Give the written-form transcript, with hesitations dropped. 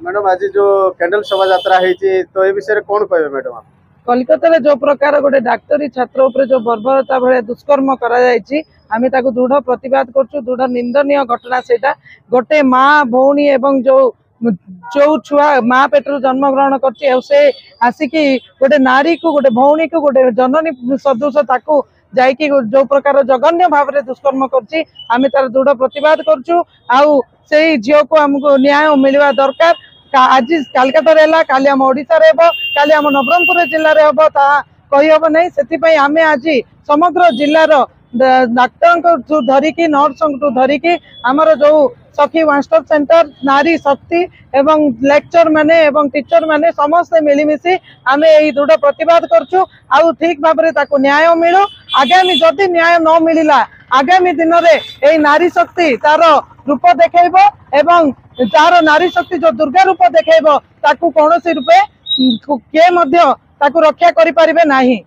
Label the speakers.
Speaker 1: Madam आज जो candle शोभा यात्रा है तो ये विषय कौन कहे मैडम आप
Speaker 2: कलिकता जो प्रकार गोटे डाक्तरी छात्र उपर जो बर्बरता भाया दुष्कर्म आम दृढ़ प्रतिवाद कर दृढ़ निंदनीय घटना से गोटे माँ भौणी एवं जो जो छुआ माँ पेटर जन्म ग्रहण कर आसिकी गोटे नारी को गोटे भौणी को गोटे जननी सदृश ताकू जाइकी जो प्रकार जघन्य भाव में दुष्कर्म कर तार दृढ़ प्रतिवाद करुँ आउ से झील को आमको न्याय मिलवा दरकार आज कलकत्ता है काली आम ओडिशा रे हेबो काली आम नवरंगपुर जिले में हेबो ता कही हम नहीं से आम आज समग्र जिलार डाक्तर धरिकी नर्स धरिकी आमर जो सखी वन स्टॉप सेंटर नारी शक्ति एवं लेक्चर माने एवं टीचर माने समस्ते मिलमिशि आम यही दृढ़ प्रतिवाद करछु आउ ठीक भाव में ताको न्याय मिलू आगामी जदि न्याय न मिलला आगामी दिन में यही नारी शक्ति तार रूप देखब एवं तार नारी शक्ति जो दुर्गा रूप देखब ताकू कौन रूपे किए रक्षा करें नहीं।